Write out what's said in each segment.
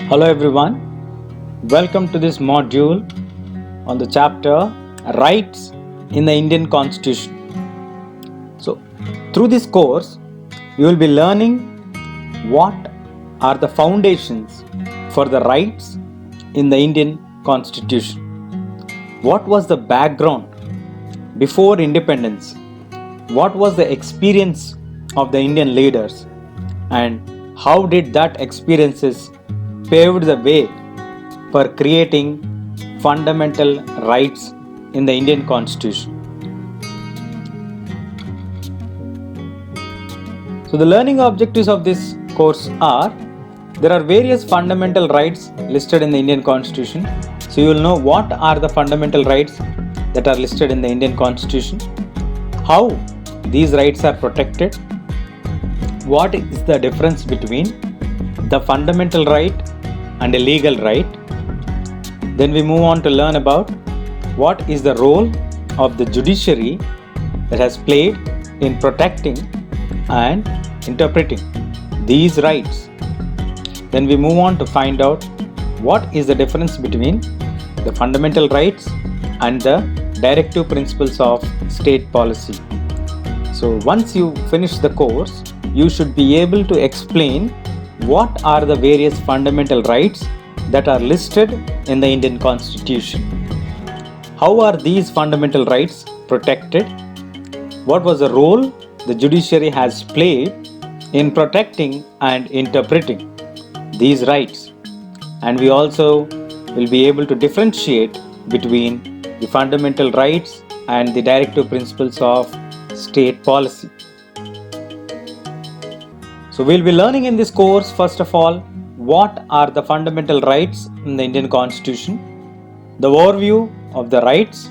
Hello everyone, welcome to this module on the chapter Rights in the Indian Constitution. So, through this course, you will be learning what are the foundations for the rights in the Indian Constitution. What was the background before independence? What was the experience of the Indian leaders? And how did that experiences paved the way for creating fundamental rights in the Indian Constitution. So the learning objectives of this course are, there are various fundamental rights listed in the Indian Constitution. So you will know what are the fundamental rights that are listed in the Indian Constitution, how these rights are protected, what is the difference between the fundamental right and a legal right. Then we move on to learn about what is the role of the judiciary that has played in protecting and interpreting these rights. Then we move on to find out what is the difference between the fundamental rights and the directive principles of state policy. So once you finish the course, you should be able to explain what are the various fundamental rights that are listed in the Indian Constitution. How are these fundamental rights protected? What was the role the judiciary has played in protecting and interpreting these rights? And we also will be able to differentiate between the fundamental rights and the directive principles of state policy. So we'll be learning in this course, first of all, what are the fundamental rights in the Indian Constitution, the overview of the rights,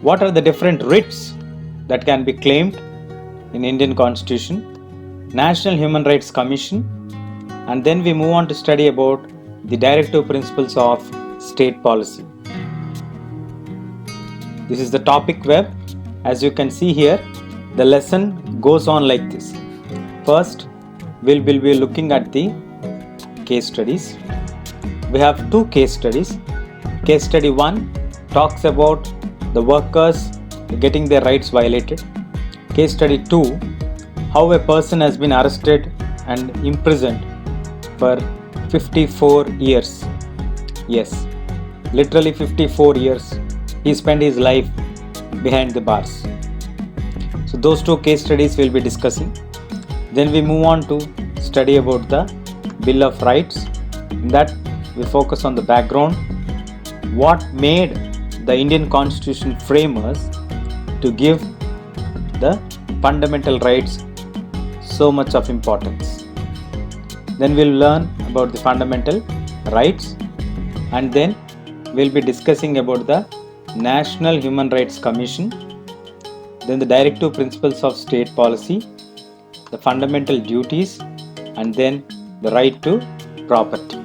what are the different writs that can be claimed in Indian Constitution, National Human Rights Commission, and then we move on to study about the directive principles of state policy. This is the topic web. As you can see here, the lesson goes on like this. First, we'll be looking at the case studies. We have two case studies. Case study 1 talks about the workers getting their rights violated. Case study 2, how a person has been arrested and imprisoned for 54 years. Yes, literally 54 years. He spent his life behind the bars. So those two case studies we'll be discussing. Then we move on to study about the Bill of Rights. In that we focus on the background, what made the Indian Constitution framers to give the fundamental rights so much of importance. Then we'll learn about the fundamental rights, and then we'll be discussing about the National Human Rights Commission, then the directive principles of state policy, the fundamental duties, and then the right to property.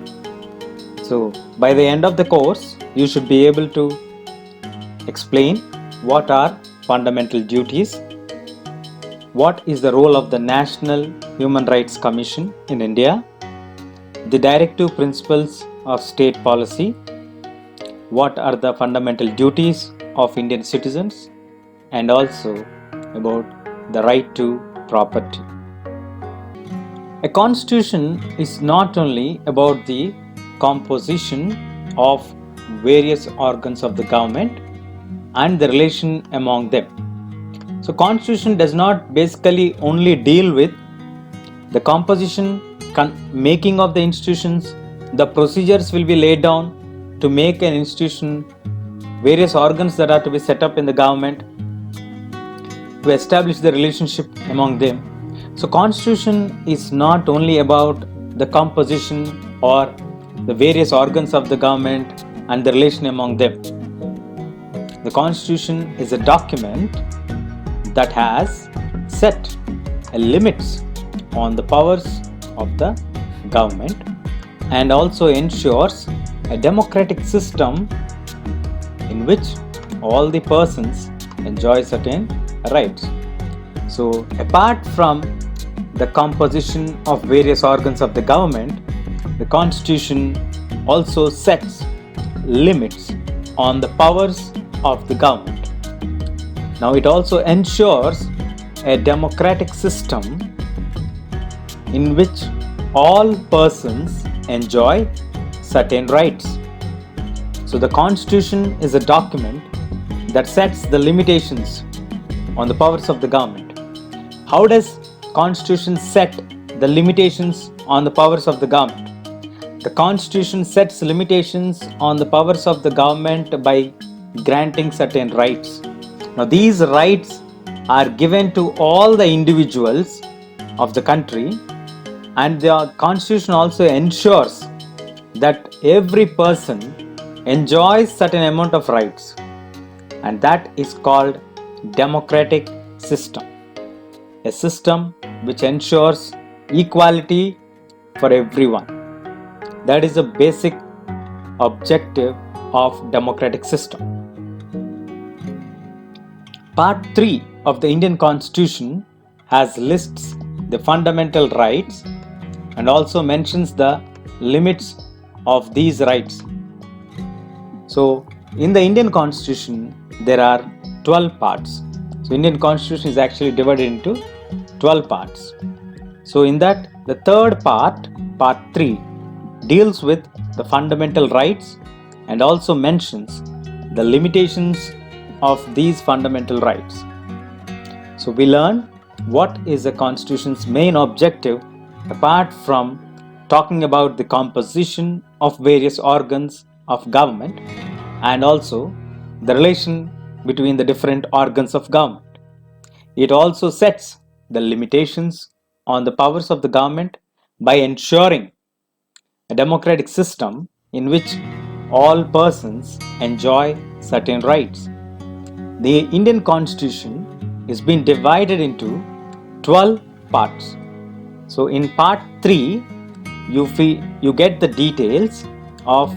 So by the end of the course, you should be able to explain what are fundamental duties, what is the role of the National Human Rights Commission in India, the directive principles of state policy, what are the fundamental duties of Indian citizens, and also about the right to property. A constitution is not only about the composition of various organs of the government and the relation among them. So constitution does not basically only deal with the composition, making of the institutions, the procedures will be laid down to make an institution, various organs that are to be set up in the government to establish the relationship among them. So constitution is not only about the composition or the various organs of the government and the relation among them. The constitution is a document that has set limits on the powers of the government and also ensures a democratic system in which all the persons enjoy certain rights. So apart from the composition of various organs of the government, the Constitution also sets limits on the powers of the government. Now, it also ensures a democratic system in which all persons enjoy certain rights. So, the Constitution is a document that sets the limitations on the powers of the government. How does Constitution set the limitations on the powers of the government? The Constitution sets limitations on the powers of the government by granting certain rights. Now, these rights are given to all the individuals of the country, and the Constitution also ensures that every person enjoys certain amount of rights, and that is called democratic system. A system which ensures equality for everyone. That is the basic objective of democratic system. Part 3 of the Indian Constitution has lists the fundamental rights and also mentions the limits of these rights. So, in the Indian Constitution, there are 12 parts. So, Indian Constitution is actually divided into 12 parts. So, in that, the third part, part 3, deals with the fundamental rights and also mentions the limitations of these fundamental rights. So, we learn what is the Constitution's main objective apart from talking about the composition of various organs of government and also the relation between the different organs of government. It also sets the limitations on the powers of the government by ensuring a democratic system in which all persons enjoy certain rights. The Indian Constitution is being divided into 12 parts. So in part 3, you get the details of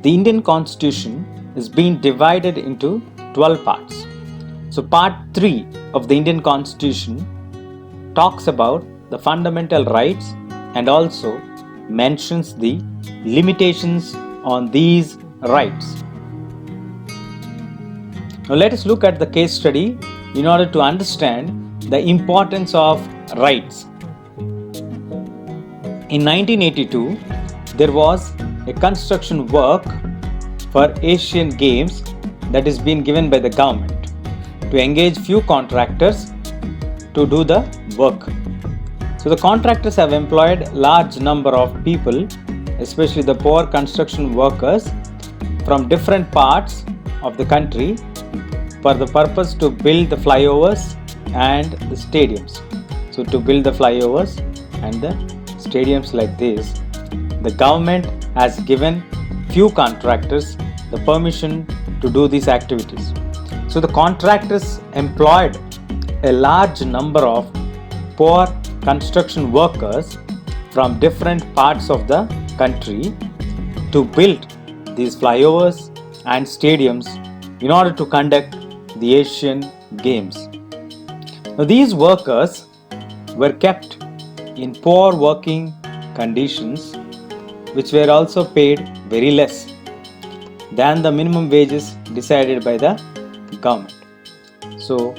the Indian Constitution is being divided into 12 parts. So part 3 of the Indian Constitution talks about the fundamental rights and also mentions the limitations on these rights. Now let us look at the case study in order to understand the importance of rights. In 1982, there was a construction work for Asian Games that is being given by the government to engage few contractors to do the work. So the contractors have employed large number of people, especially the poor construction workers from different parts of the country for the purpose to build the flyovers and the stadiums. So to build the flyovers and the stadiums like this, the government has given few contractors the permission to do these activities. So the contractors employed a large number of poor construction workers from different parts of the country to build these flyovers and stadiums in order to conduct the Asian Games. Now, these workers were kept in poor working conditions, which were also paid very less than the minimum wages decided by the government. So,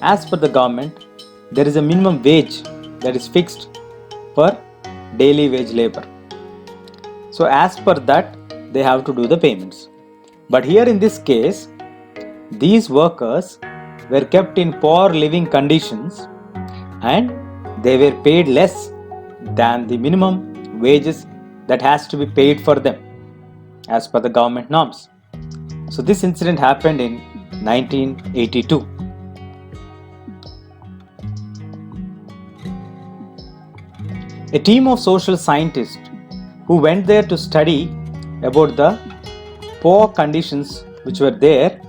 as per the government, there is a minimum wage that is fixed per daily wage labor. So, as per that, they have to do the payments. But here in this case, these workers were kept in poor living conditions and they were paid less than the minimum wages that has to be paid for them as per the government norms. So, this incident happened in 1982. A team of social scientists who went there to study about the poor conditions which were there,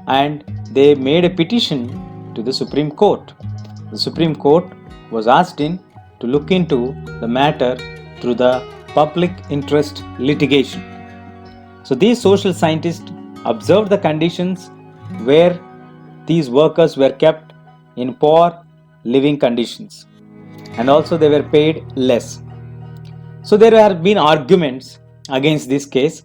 and they made a petition to the Supreme Court. The Supreme Court was asked in to look into the matter through the public interest litigation. So these social scientists observed the conditions where these workers were kept in poor living conditions. and also they were paid less. So there have been arguments against this case,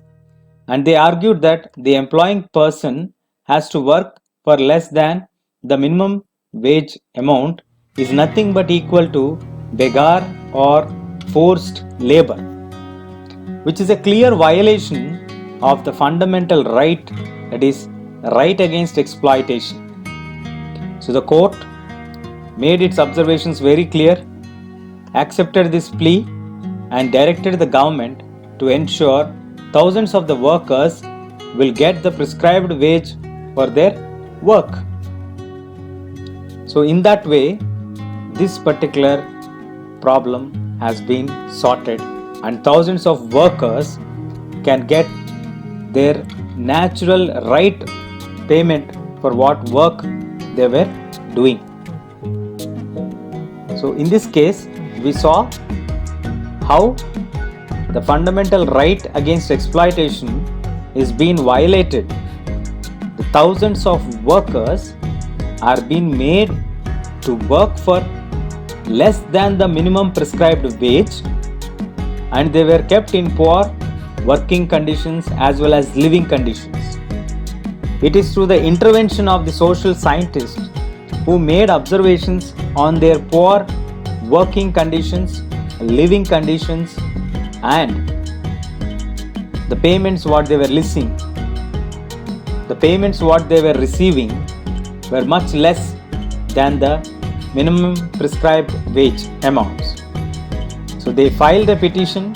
and they argued that the employing person has to work for less than the minimum wage amount is nothing but equal to begar or forced labor, which is a clear violation of the fundamental right, that is, right against exploitation. So the court made its observations very clear, accepted this plea, and directed the government to ensure thousands of the workers will get the prescribed wage for their work. So in that way, this particular problem has been sorted, and thousands of workers can get their natural right payment for what work they were doing. So in this case, we saw how the fundamental right against exploitation is being violated. The thousands of workers are being made to work for less than the minimum prescribed wage, and they were kept in poor working conditions as well as living conditions. It is through the intervention of the social scientists who made observations on their poor working conditions, living conditions, and the payments what they were receiving. The payments what they were receiving were much less than the minimum prescribed wage amounts. So they filed a petition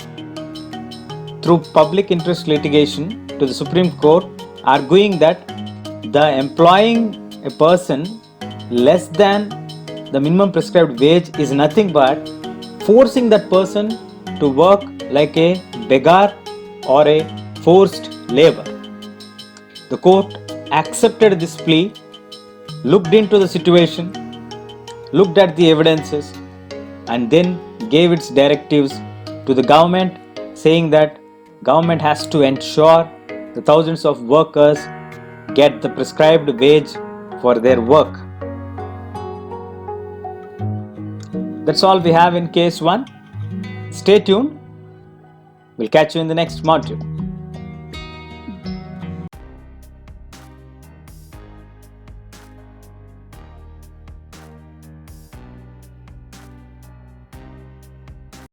through public interest litigation to the Supreme Court, arguing that the employing a person less than the minimum prescribed wage is nothing but forcing that person to work like a beggar or a forced labor. The court accepted this plea, looked into the situation, looked at the evidences, and then gave its directives to the government, saying that government has to ensure the thousands of workers get the prescribed wage for their work. That's all we have in case 1. Stay tuned. We'll catch you in the next module.